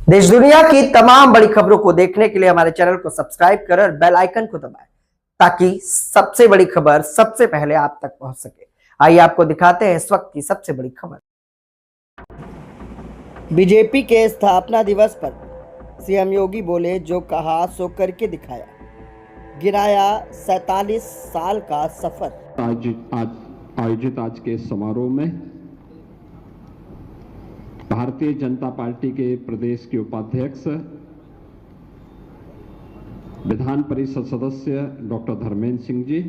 देश दुनिया की तमाम बड़ी खबरों को देखने के लिए हमारे चैनल को सब्सक्राइब करें और बेल आइकन को दबाएं ताकि सबसे बड़ी खबर सबसे पहले आप तक पहुंच सके। आइए आपको दिखाते हैं इस वक्त की सबसे बड़ी खबर। बीजेपी के स्थापना दिवस पर सीएम योगी बोले, जो कहा सो करके दिखाया, गिनाया 47 साल का सफर। आयोजित आज के समारोह में भारतीय जनता पार्टी के प्रदेश के उपाध्यक्ष, विधान परिषद सदस्य डॉक्टर धर्मेंद्र सिंह जी,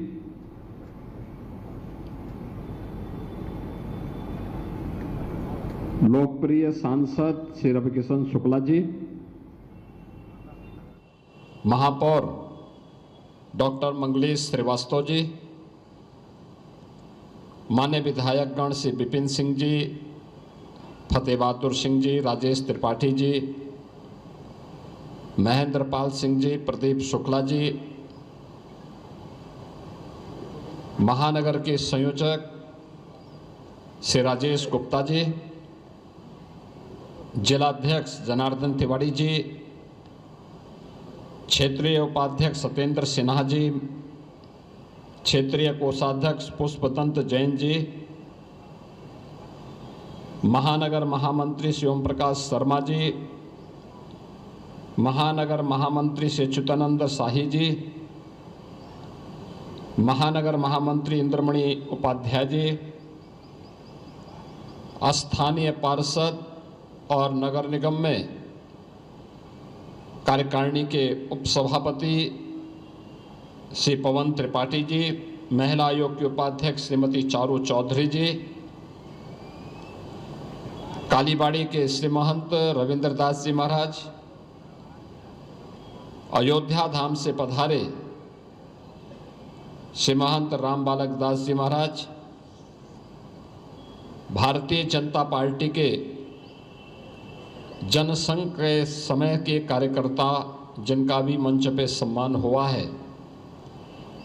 लोकप्रिय सांसद श्री रविकिशन शुक्ला जी, महापौर डॉक्टर मंगलेश श्रीवास्तव जी, मान्य विधायकगण श्री विपिन सिंह जी, फतेह बहादुर सिंह जी, राजेश त्रिपाठी जी, महेंद्र पाल सिंह जी, प्रदीप शुक्ला जी, महानगर के संयोजक श्री राजेश गुप्ता जी, जिलाध्यक्ष जनार्दन तिवारी जी, क्षेत्रीय उपाध्यक्ष सत्येंद्र सिन्हा जी, क्षेत्रीय कोषाध्यक्ष पुष्पदंत जैन जी, महानगर महामंत्री श्री ओम प्रकाश शर्मा जी, महानगर महामंत्री श्री च्युतानंद शाही जी, महानगर महामंत्री इंद्रमणि उपाध्याय जी, स्थानीय पार्षद और नगर निगम में कार्यकारिणी के उपसभापति श्री पवन त्रिपाठी जी, महिला आयोग के उपाध्यक्ष श्रीमती चारू चौधरी जी, कालीबाड़ी के श्री महंत रविंद्र दास जी महाराज, अयोध्या धाम से पधारे श्री महंत राम बालक दास जी महाराज, भारतीय जनता पार्टी के जनसंघ के समय के कार्यकर्ता जिनका भी मंच पे सम्मान हुआ है,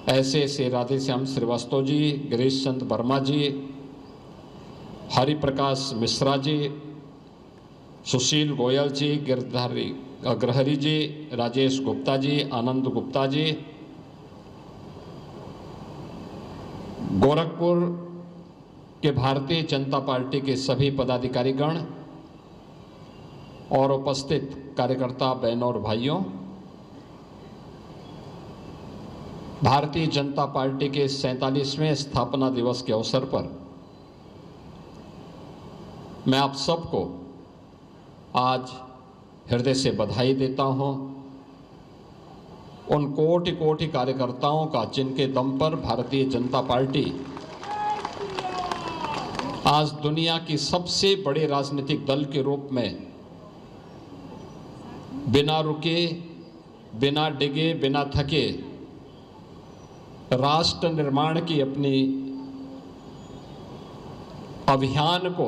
ऐसे श्री राधेश्याम श्रीवास्तव जी, गिरीश चंद वर्मा जी, हरिप्रकाश मिश्रा जी, सुशील गोयल जी, गिरधारी अग्रहरी जी, राजेश गुप्ता जी, आनंद गुप्ता जी, गोरखपुर के भारतीय जनता पार्टी के सभी पदाधिकारीगण और उपस्थित कार्यकर्ता बहनों और भाइयों, भारतीय जनता पार्टी के 47वें स्थापना दिवस के अवसर पर मैं आप सबको आज हृदय से बधाई देता हूं। उन कोटि कोटि कार्यकर्ताओं का जिनके दम पर भारतीय जनता पार्टी आज दुनिया की सबसे बड़े राजनीतिक दल के रूप में बिना रुके, बिना डिगे, बिना थके राष्ट्र निर्माण की अपनी अभियान को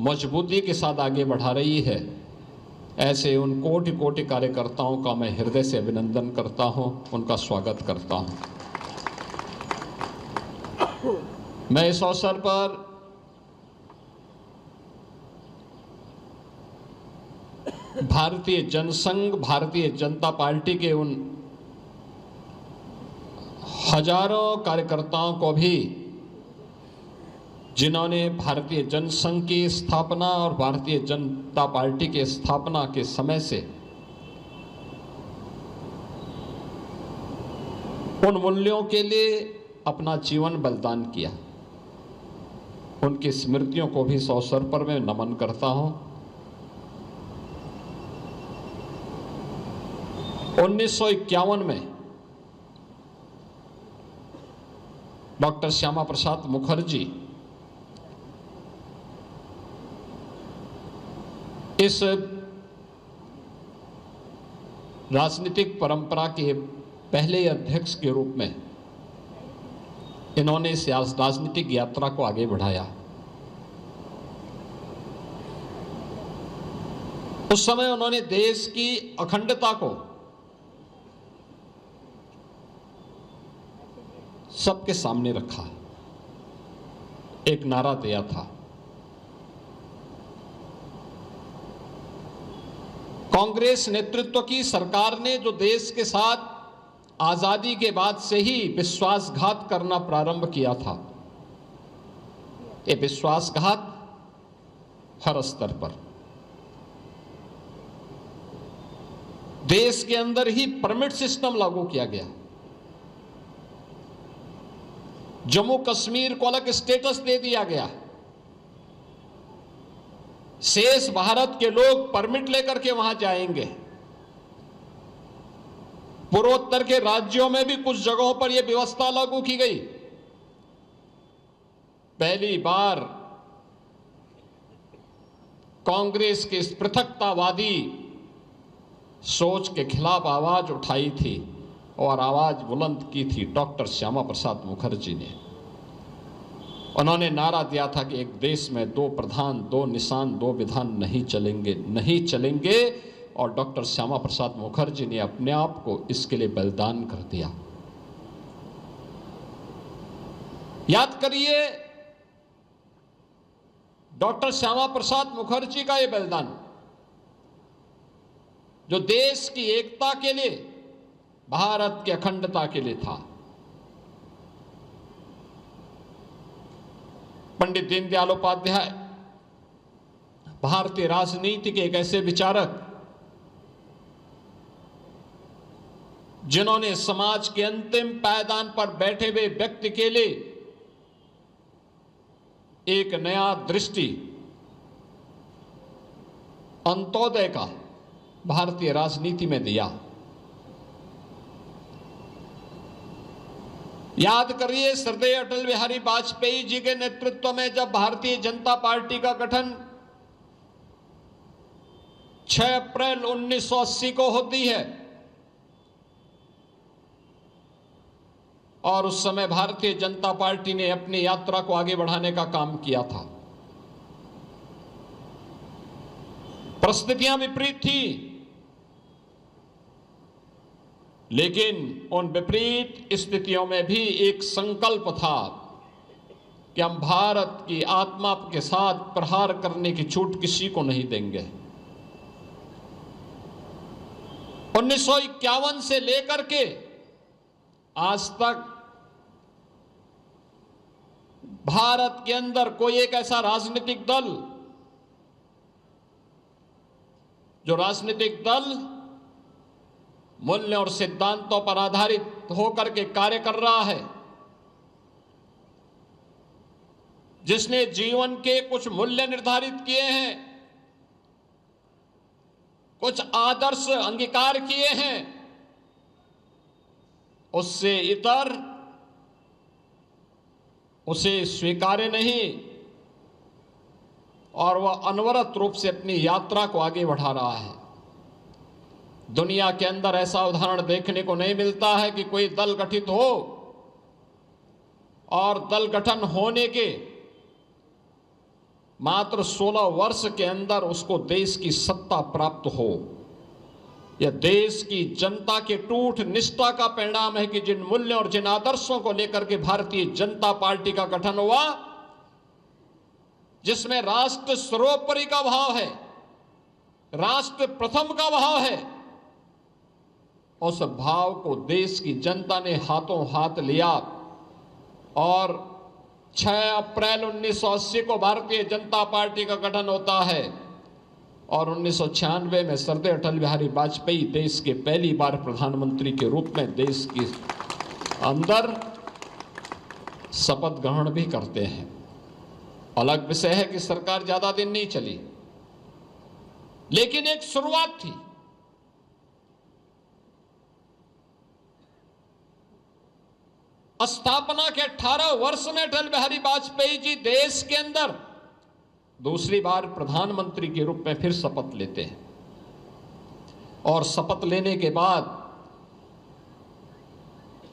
मजबूती के साथ आगे बढ़ा रही है। ऐसे उन कोटि कोटि कार्यकर्ताओं का मैं हृदय से अभिनंदन करता हूं, उनका स्वागत करता हूं। मैं इस अवसर पर भारतीय जनसंघ, भारतीय जनता पार्टी के उन हजारों कार्यकर्ताओं को भी जिन्होंने भारतीय जनसंघ की स्थापना और भारतीय जनता पार्टी के स्थापना के समय से उन मूल्यों के लिए अपना जीवन बलिदान किया, उनकी स्मृतियों को भी इस अवसर पर मैं नमन करता हूं। 1951 में डॉक्टर श्यामा प्रसाद मुखर्जी इस राजनीतिक परंपरा के पहले अध्यक्ष के रूप में इन्होंने इस राजनीतिक यात्रा को आगे बढ़ाया। उस समय उन्होंने देश की अखंडता को सबके सामने रखा, एक नारा दिया था, कांग्रेस नेतृत्व की सरकार ने जो देश के साथ आजादी के बाद से ही विश्वासघात करना प्रारंभ किया था, ये विश्वासघात हर स्तर पर, देश के अंदर ही परमिट सिस्टम लागू किया गया, जम्मू कश्मीर को अलग स्टेटस दे दिया गया, शेष भारत के लोग परमिट लेकर के वहां जाएंगे। पूर्वोत्तर के राज्यों में भी कुछ जगहों पर यह व्यवस्था लागू की गई। पहली बार कांग्रेस के इस पृथकतावादी सोच के खिलाफ आवाज उठाई थी और आवाज बुलंद की थी डॉक्टर श्यामा प्रसाद मुखर्जी ने। उन्होंने नारा दिया था कि एक देश में दो प्रधान, दो निशान, दो विधान नहीं चलेंगे, नहीं चलेंगे। और डॉक्टर श्यामा प्रसाद मुखर्जी ने अपने आप को इसके लिए बलिदान कर दिया। याद करिए डॉक्टर श्यामा प्रसाद मुखर्जी का यह बलिदान, जो देश की एकता के लिए, भारत की अखंडता के लिए था। पंडित दीनदयाल उपाध्याय भारतीय राजनीति के एक ऐसे विचारक जिन्होंने समाज के अंतिम पायदान पर बैठे हुए व्यक्ति के लिए एक नया दृष्टि, अंत्योदय का भारतीय राजनीति में दिया। याद करिए श्रद्धेय अटल बिहारी वाजपेयी जी के नेतृत्व में जब भारतीय जनता पार्टी का गठन 6 अप्रैल 1980 को होती है, और उस समय भारतीय जनता पार्टी ने अपनी यात्रा को आगे बढ़ाने का काम किया था। परिस्थितियां विपरीत थी, लेकिन उन विपरीत स्थितियों में भी एक संकल्प था कि हम भारत की आत्मा के साथ प्रहार करने की छूट किसी को नहीं देंगे। 1951 से लेकर के आज तक भारत के अंदर कोई एक ऐसा राजनीतिक दल, जो राजनीतिक दल मूल्य और सिद्धांतों पर आधारित होकर के कार्य कर रहा है, जिसने जीवन के कुछ मूल्य निर्धारित किए हैं, कुछ आदर्श अंगीकार किए हैं, उससे इतर उसे स्वीकार्य नहीं, और वह अनवरत रूप से अपनी यात्रा को आगे बढ़ा रहा है। दुनिया के अंदर ऐसा उदाहरण देखने को नहीं मिलता है कि कोई दल गठित हो और दल गठन होने के मात्र 16 वर्ष के अंदर उसको देश की सत्ता प्राप्त हो। यह देश की जनता के टूट निष्ठा का परिणाम है कि जिन मूल्यों और जिन आदर्शों को लेकर के भारतीय जनता पार्टी का गठन हुआ, जिसमें राष्ट्र सर्वोपरि का भाव है, राष्ट्र प्रथम का भाव है, उस भाव को देश की जनता ने हाथों हाथ लिया और 6 अप्रैल 1980 को भारतीय जनता पार्टी का गठन होता है और 1996 में श्रद्धेय अटल बिहारी वाजपेयी देश के पहली बार प्रधानमंत्री के रूप में देश के अंदर शपथ ग्रहण भी करते हैं। अलग विषय है कि सरकार ज्यादा दिन नहीं चली, लेकिन एक शुरुआत थी। स्थापना के 18 वर्ष में अटल बिहारी वाजपेयी जी देश के अंदर दूसरी बार प्रधानमंत्री के रूप में फिर शपथ लेते हैं और शपथ लेने के बाद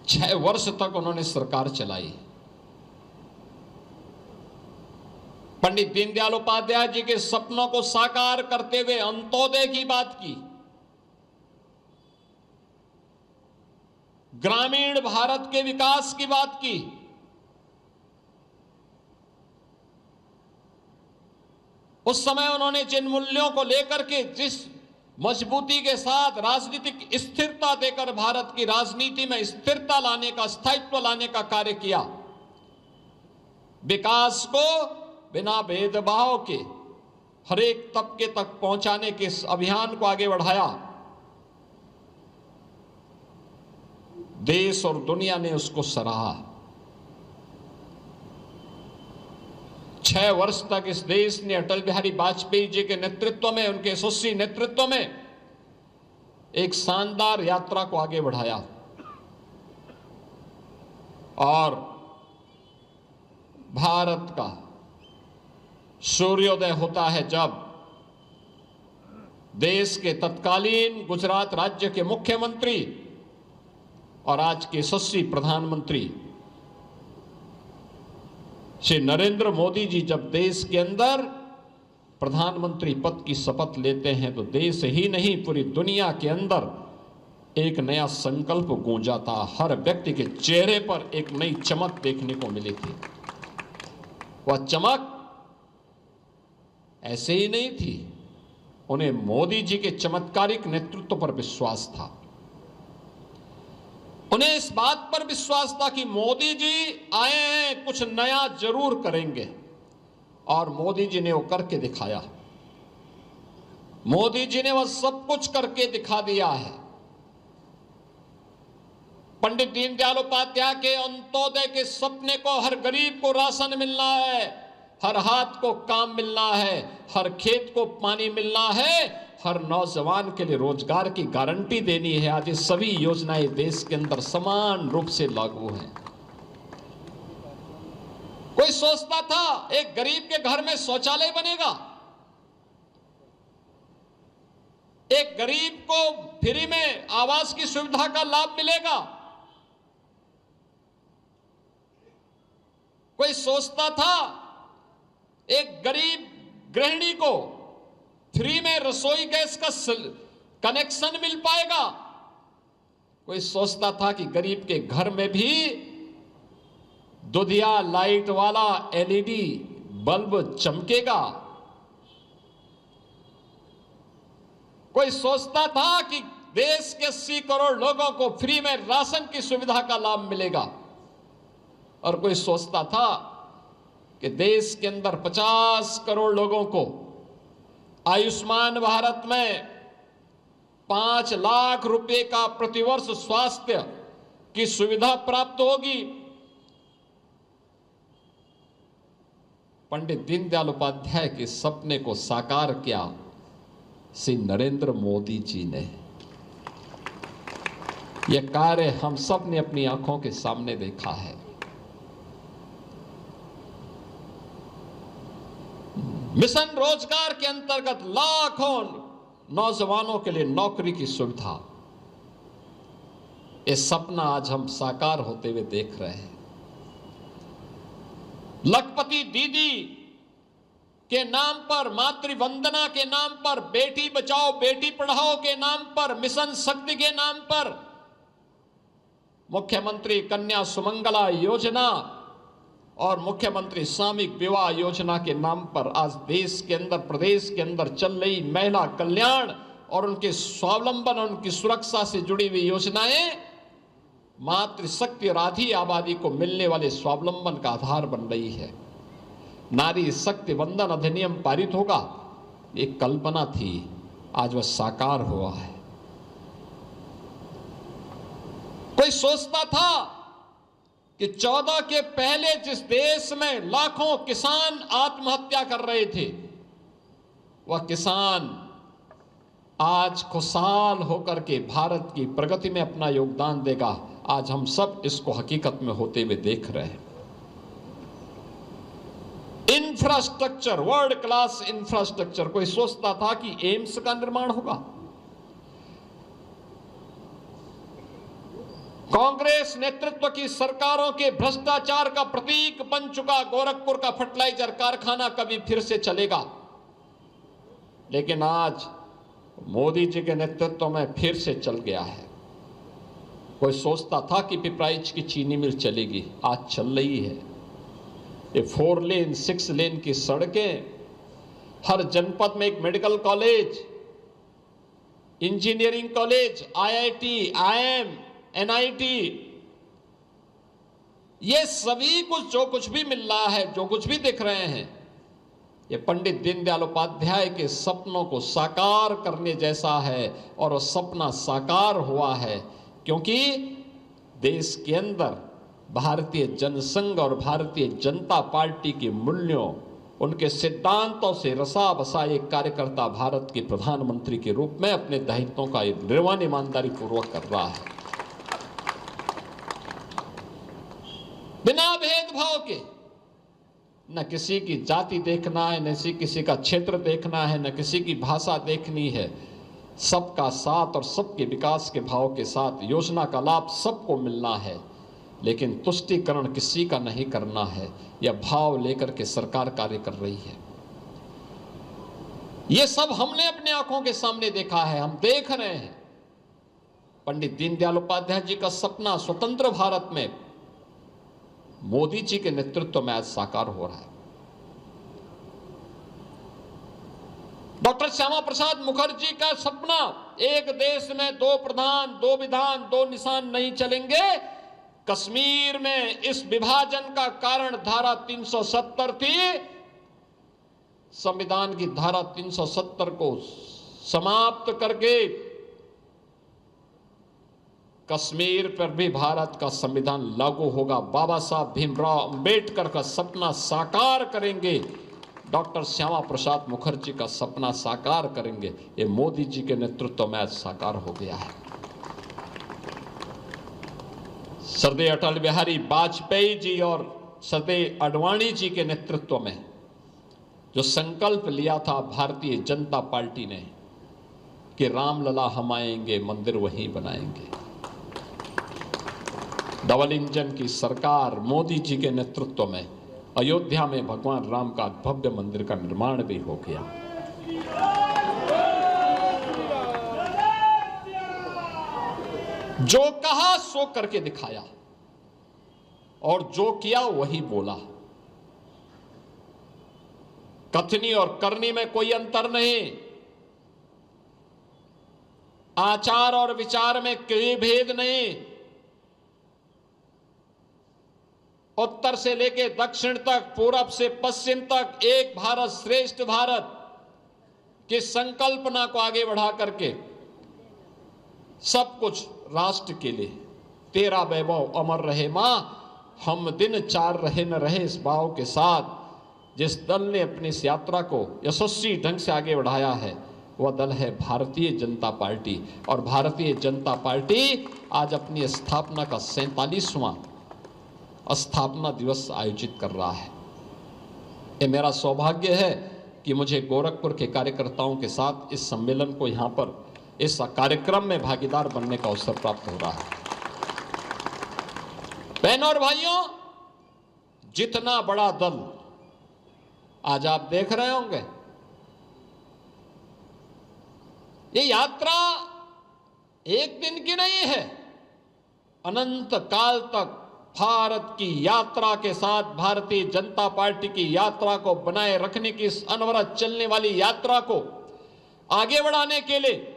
6 वर्ष तक उन्होंने सरकार चलाई। पंडित दीनदयाल उपाध्याय जी के सपनों को साकार करते हुए अंत्योदय की बात की, ग्रामीण भारत के विकास की बात की, उस समय उन्होंने जिन मूल्यों को लेकर के जिस मजबूती के साथ राजनीतिक स्थिरता देकर भारत की राजनीति में स्थिरता लाने का, स्थायित्व लाने का कार्य किया। विकास को बिना भेदभाव के हर एक तबके तक पहुंचाने के इस अभियान को आगे बढ़ाया। देश और दुनिया ने उसको सराहा। 6 वर्ष तक इस देश ने अटल बिहारी वाजपेयी जी के नेतृत्व में, उनके यशस्वी नेतृत्व में एक शानदार यात्रा को आगे बढ़ाया। और भारत का सूर्योदय होता है जब देश के तत्कालीन गुजरात राज्य के मुख्यमंत्री और आज के यशस्वी प्रधानमंत्री श्री नरेंद्र मोदी जी जब देश के अंदर प्रधानमंत्री पद की शपथ लेते हैं तो देश ही नहीं पूरी दुनिया के अंदर एक नया संकल्प गूंजा था। हर व्यक्ति के चेहरे पर एक नई चमक देखने को मिली थी। वह चमक ऐसे ही नहीं थी, उन्हें मोदी जी के चमत्कारिक नेतृत्व पर विश्वास था। उन्हें इस बात पर विश्वास था कि मोदी जी आए हैं, कुछ नया जरूर करेंगे। और मोदी जी ने वो करके दिखाया। मोदी जी ने वह सब कुछ करके दिखा दिया है। पंडित दीनदयाल उपाध्याय के अंत्योदय के सपने को, हर गरीब को राशन मिलना है, हर हाथ को काम मिलना है, हर खेत को पानी मिलना है, हर नौजवान के लिए रोजगार की गारंटी देनी है। आज ये सभी योजनाएं देश के अंदर समान रूप से लागू हैं। कोई सोचता था एक गरीब के घर में शौचालय बनेगा, एक गरीब को फ्री में आवास की सुविधा का लाभ मिलेगा। कोई सोचता था एक गरीब गृहिणी को फ्री में रसोई गैस का कनेक्शन मिल पाएगा। कोई सोचता था कि गरीब के घर में भी दुधिया लाइट वाला एलईडी बल्ब चमकेगा। कोई सोचता था कि देश के 80 करोड़ लोगों को फ्री में राशन की सुविधा का लाभ मिलेगा। और कोई सोचता था कि देश के अंदर 50 करोड़ लोगों को आयुष्मान भारत में 5 लाख रुपए का प्रतिवर्ष स्वास्थ्य की सुविधा प्राप्त होगी। पंडित दीनदयाल उपाध्याय के सपने को साकार किया श्री नरेंद्र मोदी जी ने। यह कार्य हम सब ने अपनी आंखों के सामने देखा है। मिशन रोजगार के अंतर्गत लाखों नौजवानों के लिए नौकरी की सुविधा, ये सपना आज हम साकार होते हुए देख रहे हैं। लखपति दीदी के नाम पर, मातृ वंदना के नाम पर, बेटी बचाओ बेटी पढ़ाओ के नाम पर, मिशन शक्ति के नाम पर, मुख्यमंत्री कन्या सुमंगला योजना और मुख्यमंत्री सामूहिक विवाह योजना के नाम पर आज देश के अंदर, प्रदेश के अंदर चल रही महिला कल्याण और उनके स्वावलंबन और उनकी सुरक्षा से जुड़ी हुई योजनाएं मातृशक्ति और आधी आबादी को मिलने वाले स्वावलंबन का आधार बन रही है। नारी शक्ति वंदन अधिनियम पारित होगा, एक कल्पना थी, आज वह साकार हुआ है। कोई सोचता था कि 14 के पहले जिस देश में लाखों किसान आत्महत्या कर रहे थे, वह किसान आज खुशहाल होकर के भारत की प्रगति में अपना योगदान देगा। आज हम सब इसको हकीकत में होते हुए देख रहे हैं। Infrastructure, world class infrastructure. कोई सोचता था कि एम्स का निर्माण होगा। कांग्रेस नेतृत्व की सरकारों के भ्रष्टाचार का प्रतीक बन चुका गोरखपुर का फर्टिलाइजर कारखाना कभी फिर से चलेगा। लेकिन आज मोदी जी के नेतृत्व में फिर से चल गया है। कोई सोचता था कि पिपराइच की चीनी मिल चलेगी, आज चल रही है। ये 4 लेन 6 लेन की सड़कें, हर जनपद में एक medical college, engineering college, IIT, IIM, NIT, ये सभी कुछ जो कुछ भी मिल रहा है, जो कुछ भी दिख रहे हैं, ये पंडित दीनदयाल उपाध्याय के सपनों को साकार करने जैसा है। और वो सपना साकार हुआ है क्योंकि देश के अंदर भारतीय जनसंघ और भारतीय जनता पार्टी के मूल्यों, उनके सिद्धांतों से रसा बसा एक कार्यकर्ता भारत के प्रधानमंत्री के रूप में अपने दायित्वों का निर्वहन ईमानदारी पूर्वक कर रहा है, बिना भेदभाव के। न किसी की जाति देखना है, न किसी का क्षेत्र देखना है, न किसी की भाषा देखनी है। सबका साथ और सबके विकास के भाव के साथ योजना का लाभ सबको मिलना है, लेकिन तुष्टीकरण किसी का नहीं करना है। यह भाव लेकर के सरकार कार्य कर रही है। यह सब हमने अपने आंखों के सामने देखा है, हम देख रहे हैं। पंडित दीनदयाल उपाध्याय जी का सपना स्वतंत्र भारत में मोदी जी के नेतृत्व में आज साकार हो रहा है। डॉक्टर श्यामा प्रसाद मुखर्जी का सपना, एक देश में दो प्रधान, दो विधान, दो निशान नहीं चलेंगे। कश्मीर में इस विभाजन का कारण धारा 370 थी। संविधान की धारा 370 को समाप्त करके कश्मीर पर भी भारत का संविधान लागू होगा। बाबा साहब भीमराव अंबेडकर का सपना साकार करेंगे, डॉक्टर श्यामा प्रसाद मुखर्जी का सपना साकार करेंगे। ये मोदी जी के नेतृत्व में आज साकार हो गया है। श्रद्धेय अटल बिहारी वाजपेयी जी और श्रद्धेय आडवाणी जी के नेतृत्व में जो संकल्प लिया था भारतीय जनता पार्टी ने कि रामलला हम आएंगे, मंदिर वहीं बनाएंगे। डबल इंजन की सरकार मोदी जी के नेतृत्व में अयोध्या में भगवान राम का भव्य मंदिर का निर्माण भी हो गया। जो कहा सो करके दिखाया और जो किया वही बोला। कथनी और करनी में कोई अंतर नहीं, आचार और विचार में कोई भेद नहीं। उत्तर से लेके दक्षिण तक, पूरब से पश्चिम तक एक भारत श्रेष्ठ भारत की संकल्पना को आगे बढ़ा करके सब कुछ राष्ट्र के लिए। तेरा वैभव अमर रहे मां, हम दिन चार रहे न रहे, इस भाव के साथ जिस दल ने अपनी इस यात्रा को यशस्वी ढंग से आगे बढ़ाया है वह दल है भारतीय जनता पार्टी। और भारतीय जनता पार्टी आज अपनी स्थापना का 47वां स्थापना दिवस आयोजित कर रहा है। ये मेरा सौभाग्य है कि मुझे गोरखपुर के कार्यकर्ताओं के साथ इस सम्मेलन को यहाँ पर इस कार्यक्रम में भागीदार बनने का अवसर प्राप्त हो रहा है। बहनों और भाइयों, जितना बड़ा दल आज आप देख रहे होंगे, ये यात्रा एक दिन की नहीं है, अनंत काल तक भारत की यात्रा के साथ भारतीय जनता पार्टी की यात्रा को बनाए रखने की इस अनवरत चलने वाली यात्रा को आगे बढ़ाने के लिए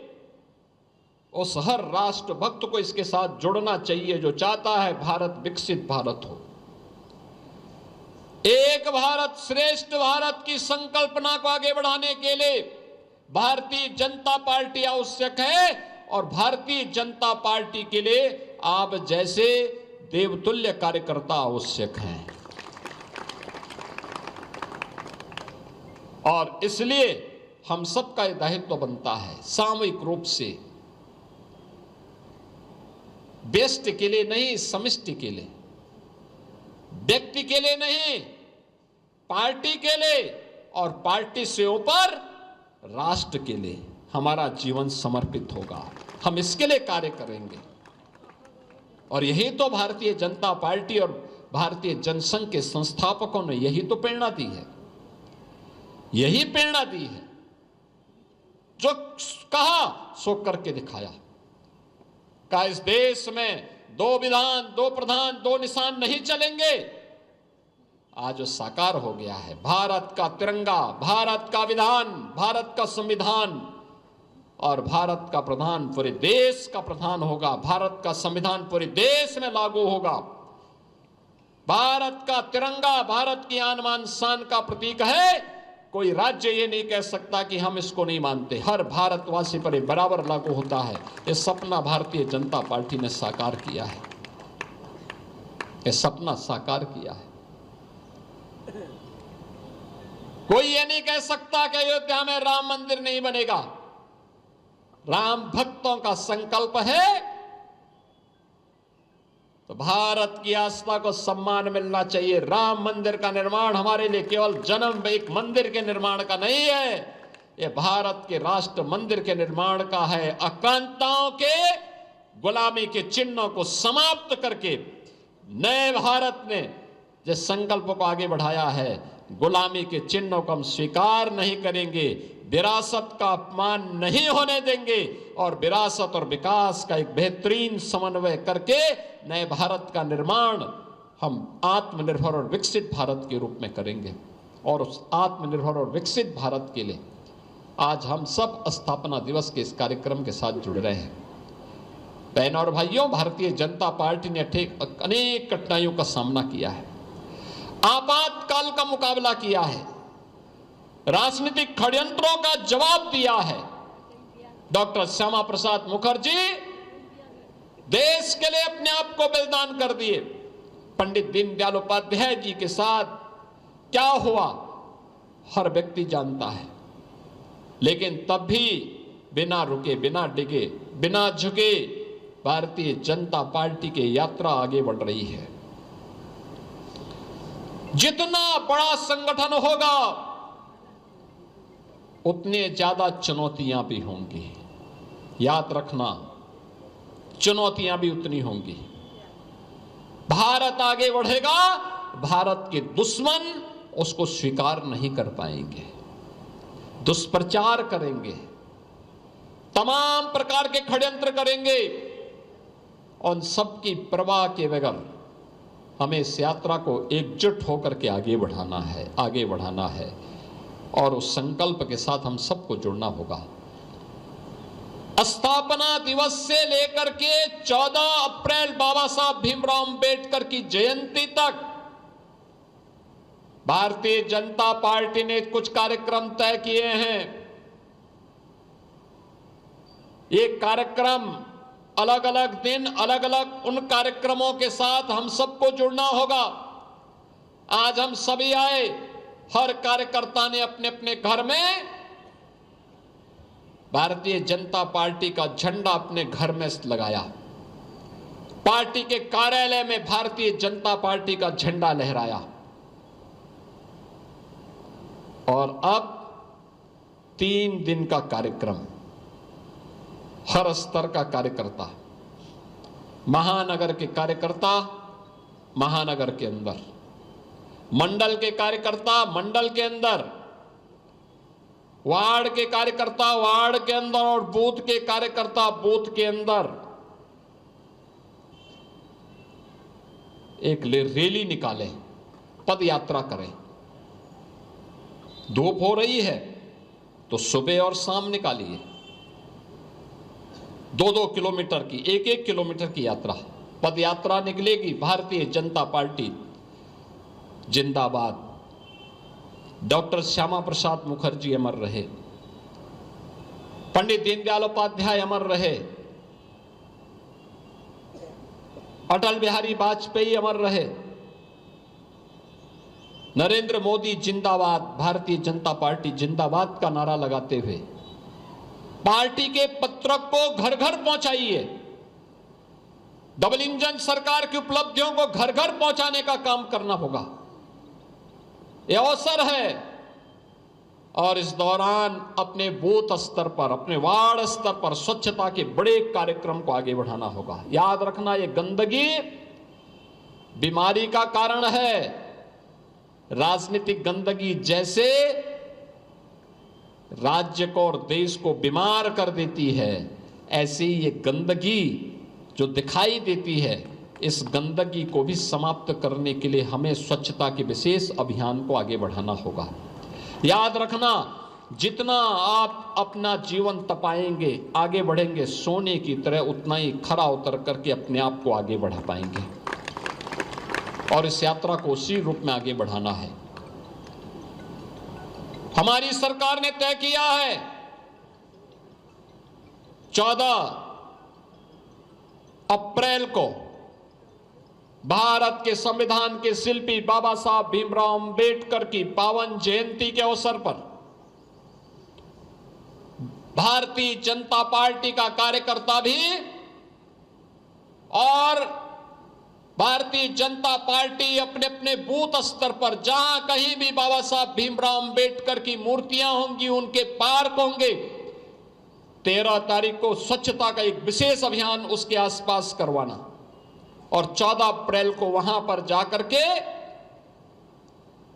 उस हर राष्ट्र भक्त को इसके साथ जुड़ना चाहिए जो चाहता है भारत विकसित भारत हो। एक भारत श्रेष्ठ भारत की संकल्पना को आगे बढ़ाने के लिए भारतीय जनता पार्टी आवश्यक है और भारतीय जनता पार्टी के लिए आप जैसे देवतुल्य कार्यकर्ता आवश्यक हैं। और इसलिए हम सबका यह दायित्व बनता है सामूहिक रूप से, व्यष्टि के लिए नहीं, समष्टि के लिए, व्यक्ति के लिए नहीं, पार्टी के लिए, और पार्टी से ऊपर राष्ट्र के लिए हमारा जीवन समर्पित होगा। हम इसके लिए कार्य करेंगे और यही तो भारतीय जनता पार्टी और भारतीय जनसंघ के संस्थापकों ने यही तो प्रेरणा दी है, यही प्रेरणा दी है। जो कहा सो करके दिखाया। का इस देश में दो विधान, दो प्रधान, दो निशान नहीं चलेंगे, आज साकार हो गया है। भारत का तिरंगा, भारत का विधान, भारत का संविधान और भारत का प्रधान पूरे देश का प्रधान होगा। भारत का संविधान पूरे देश में लागू होगा। भारत का तिरंगा भारत की आन बान शान का प्रतीक है। कोई राज्य ये नहीं कह सकता कि हम इसको नहीं मानते। हर भारतवासी पर ये बराबर लागू होता है। ये सपना भारतीय जनता पार्टी ने साकार किया है। ये सपना साकार किया है। कोई ये नहीं कह सकता कि अयोध्या में राम मंदिर नहीं बनेगा। राम भक्तों का संकल्प है तो भारत की आस्था को सम्मान मिलना चाहिए। राम मंदिर का निर्माण हमारे लिए केवल जन्म एक मंदिर के निर्माण का नहीं है, यह भारत के राष्ट्र मंदिर के निर्माण का है। आक्रांताओं के गुलामी के चिन्हों को समाप्त करके नए भारत ने जिस संकल्प को आगे बढ़ाया है, गुलामी के चिन्हों को हम स्वीकार नहीं करेंगे, विरासत का अपमान नहीं होने देंगे और विरासत और विकास का एक बेहतरीन समन्वय करके नए भारत का निर्माण हम आत्मनिर्भर और विकसित भारत के रूप में करेंगे। और उस आत्मनिर्भर और विकसित भारत के लिए आज हम सब स्थापना दिवस के इस कार्यक्रम के साथ जुड़ रहे हैं। बहनों और भाइयों, भारतीय जनता पार्टी ने अनेक कठिनाइयों का सामना किया है, आपातकाल का मुकाबला किया है, राजनीतिक षड्यंत्रों का जवाब दिया है। डॉक्टर श्यामा प्रसाद मुखर्जी देश के लिए अपने आप को बलिदान कर दिए। पंडित दीनदयाल उपाध्याय जी के साथ क्या हुआ हर व्यक्ति जानता है, लेकिन तब भी बिना रुके, बिना डिगे, बिना झुके भारतीय जनता पार्टी की यात्रा आगे बढ़ रही है। जितना बड़ा संगठन होगा उतने ज्यादा चुनौतियां भी होंगी। याद रखना, चुनौतियां भी उतनी होंगी। भारत आगे बढ़ेगा, भारत के दुश्मन उसको स्वीकार नहीं कर पाएंगे, दुष्प्रचार करेंगे, तमाम प्रकार के षड्यंत्र करेंगे। उन सबकी परवाह के बगैर हमें इस यात्रा को एकजुट होकर के आगे बढ़ाना है, आगे बढ़ाना है और उस संकल्प के साथ हम सबको जुड़ना होगा। स्थापना दिवस से लेकर के 14 अप्रैल बाबा साहब भीमराव अंबेडकर की जयंती तक भारतीय जनता पार्टी ने कुछ कार्यक्रम तय किए हैं। ये कार्यक्रम अलग अलग दिन, अलग अलग उन कार्यक्रमों के साथ हम सबको जुड़ना होगा। आज हम सभी आए, हर कार्यकर्ता ने अपने अपने घर में भारतीय जनता पार्टी का झंडा अपने घर में लगाया। पार्टी के कार्यालय में भारतीय जनता पार्टी का झंडा लहराया। और अब 3 दिन का कार्यक्रम, हर स्तर का कार्यकर्ता, महानगर के कार्यकर्ता महानगर के अंदर, मंडल के कार्यकर्ता मंडल के अंदर, वार्ड के कार्यकर्ता वार्ड के अंदर और बूथ के कार्यकर्ता बूथ के अंदर एक रैली निकालें, पद यात्रा करें। धूप हो रही है तो सुबह और शाम निकालिए। 2-2 किलोमीटर की, 1-1 किलोमीटर की यात्रा, पद यात्रा निकलेगी। भारतीय जनता पार्टी जिंदाबाद। डॉक्टर श्यामा प्रसाद मुखर्जी अमर रहे, पंडित दीनदयाल उपाध्याय अमर रहे, अटल बिहारी वाजपेयी अमर रहे, नरेंद्र मोदी जिंदाबाद, भारतीय जनता पार्टी जिंदाबाद का नारा लगाते हुए पार्टी के पत्रक को घर घर पहुंचाइए। डबल इंजन सरकार की उपलब्धियों को घर घर पहुंचाने का काम करना होगा। यह अवसर है और इस दौरान अपने बूथ स्तर पर, अपने वार्ड स्तर पर स्वच्छता के बड़े कार्यक्रम को आगे बढ़ाना होगा। याद रखना, यह गंदगी बीमारी का कारण है। राजनीतिक गंदगी जैसे राज्य को और देश को बीमार कर देती है, ऐसी ये गंदगी जो दिखाई देती है, इस गंदगी को भी समाप्त करने के लिए हमें स्वच्छता के विशेष अभियान को आगे बढ़ाना होगा। याद रखना, जितना आप अपना जीवन तपाएंगे, आगे बढ़ेंगे सोने की तरह, उतना ही खरा उतर करके अपने आप को आगे बढ़ा पाएंगे। और इस यात्रा को उसी रूप में आगे बढ़ाना है। हमारी सरकार ने तय किया है 14 अप्रैल को भारत के संविधान के शिल्पी बाबा साहब भीमराव अंबेडकर की पावन जयंती के अवसर पर भारतीय जनता पार्टी का कार्यकर्ता भी और भारतीय जनता पार्टी अपने अपने बूथ स्तर पर जहां कहीं भी बाबा साहब भीमराव अंबेडकर की मूर्तियां होंगी, उनके पार्क होंगे, 13 तारीख को स्वच्छता का एक विशेष अभियान उसके आसपास करवाना और 14 अप्रैल को वहां पर जाकर के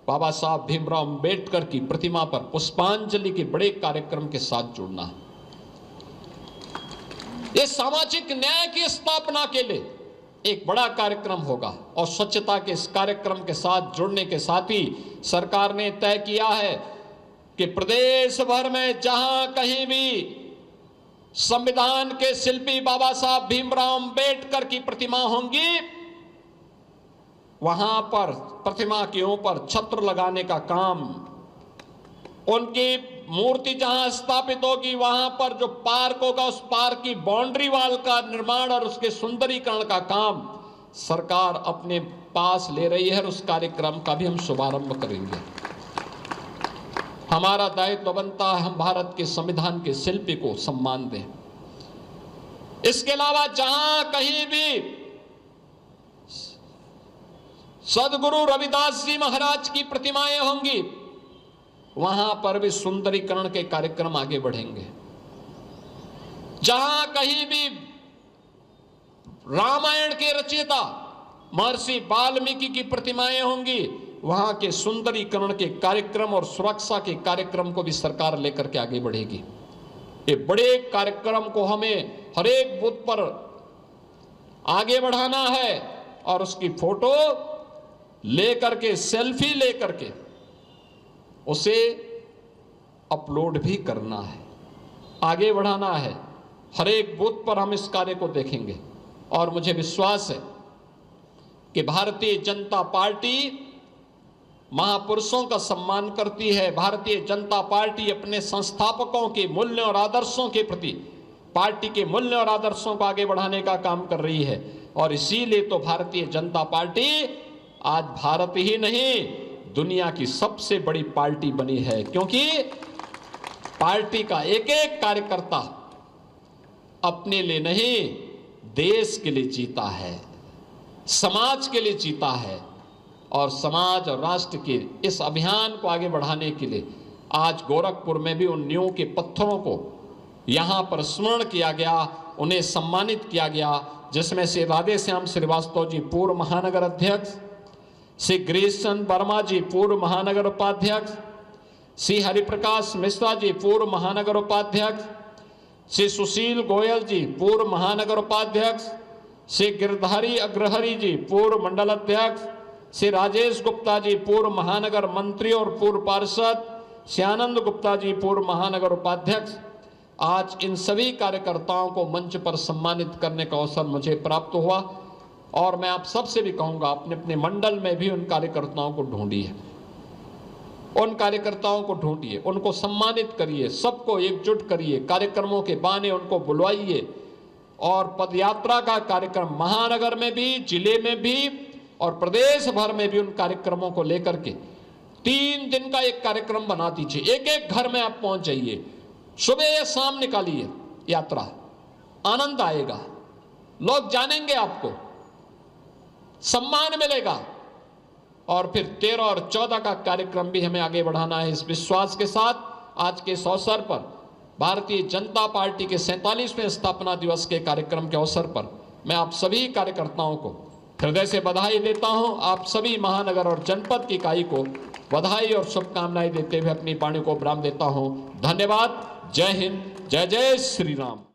बाबा साहब भीमराव अंबेडकर की प्रतिमा पर पुष्पांजलि के बड़े कार्यक्रम के साथ जुड़ना है। यह सामाजिक न्याय की स्थापना के लिए एक बड़ा कार्यक्रम होगा और स्वच्छता के इस कार्यक्रम के साथ जुड़ने के साथ ही सरकार ने तय किया है कि प्रदेश भर में जहां कहीं भी संविधान के शिल्पी बाबा साहब भीमराव अंबेडकर की प्रतिमा होंगी, वहां पर प्रतिमा के ऊपर छत्र लगाने का काम, उनकी मूर्ति जहां स्थापित होगी वहां पर जो पार्क होगा उस पार्क की बाउंड्री वॉल का निर्माण और उसके सुंदरीकरण का काम सरकार अपने पास ले रही है और उस कार्यक्रम का भी हम शुभारंभ करेंगे। हमारा दायित्व बनता है हम भारत के संविधान के शिल्पी को सम्मान दें। इसके अलावा जहां कहीं भी सदगुरु रविदास जी महाराज की प्रतिमाएं होंगी, वहां पर भी सुंदरीकरण के कार्यक्रम आगे बढ़ेंगे। जहां कहीं भी रामायण के रचयिता महर्षि वाल्मीकि की प्रतिमाएं होंगी, वहां के सुंदरीकरण के कार्यक्रम और सुरक्षा के कार्यक्रम को भी सरकार लेकर के आगे बढ़ेगी। ये बड़े कार्यक्रम को हमें हर एक बूथ पर आगे बढ़ाना है और उसकी फोटो लेकर के, सेल्फी लेकर के उसे अपलोड भी करना है, आगे बढ़ाना है। हर एक बूथ पर हम इस कार्य को देखेंगे और मुझे विश्वास है कि भारतीय जनता पार्टी महापुरुषों का सम्मान करती है। भारतीय जनता पार्टी अपने संस्थापकों के मूल्यों और आदर्शों के प्रति, पार्टी के मूल्य और आदर्शों को आगे बढ़ाने का काम कर रही है और इसीलिए तो भारतीय जनता पार्टी आज भारत ही नहीं दुनिया की सबसे बड़ी पार्टी बनी है, क्योंकि पार्टी का एक एक कार्यकर्ता अपने लिए नहीं देश के लिए जीता है, समाज के लिए जीता है और समाज और राष्ट्र के इस अभियान को आगे बढ़ाने के लिए आज गोरखपुर में भी उन नींव के पत्थरों को यहां पर स्मरण किया गया, उन्हें सम्मानित किया गया, जिसमें से राधे श्याम श्रीवास्तव जी पूर्व महानगर अध्यक्ष, श्री गिरीश चंद्र वर्मा जी पूर्व महानगर उपाध्यक्ष, श्री हरिप्रकाश मिश्रा जी पूर्व महानगर उपाध्यक्ष, श्री सुशील गोयल जी पूर्व महानगर उपाध्यक्ष, श्री गिरधारी अग्रहरी जी पूर्व मंडल अध्यक्ष, श्री राजेश गुप्ता जी पूर्व महानगर मंत्री और पूर्व पार्षद, श्री आनंद गुप्ता जी पूर्व महानगर उपाध्यक्ष। आज इन सभी कार्यकर्ताओं को मंच पर सम्मानित करने का अवसर मुझे प्राप्त हुआ और मैं आप सबसे भी कहूंगा अपने अपने मंडल में भी उन कार्यकर्ताओं को ढूंढिए, उन कार्यकर्ताओं को ढूंढिए, उनको सम्मानित करिए, सबको एकजुट करिए, कार्यक्रमों के बहाने उनको बुलवाइए और पदयात्रा का कार्यक्रम महानगर में भी, जिले में भी और प्रदेश भर में भी उन कार्यक्रमों को लेकर के 3 दिन का एक कार्यक्रम बना दीजिए। एक एक घर में आप पहुंच जाइए, सुबह या शाम निकालिए यात्रा, आनंद आएगा, लोग जानेंगे, आपको सम्मान मिलेगा और फिर 13 और 14 का कार्यक्रम भी हमें आगे बढ़ाना है। इस विश्वास के साथ आज के इस अवसर पर भारतीय जनता पार्टी के 47वें स्थापना दिवस के कार्यक्रम के अवसर पर मैं आप सभी कार्यकर्ताओं को हृदय से बधाई देता हूं। आप सभी महानगर और जनपद की इकाई को बधाई और शुभकामनाएं देते हुए अपनी वाणी को विराम देता हूं। धन्यवाद। जय हिंद, जय जय श्री राम।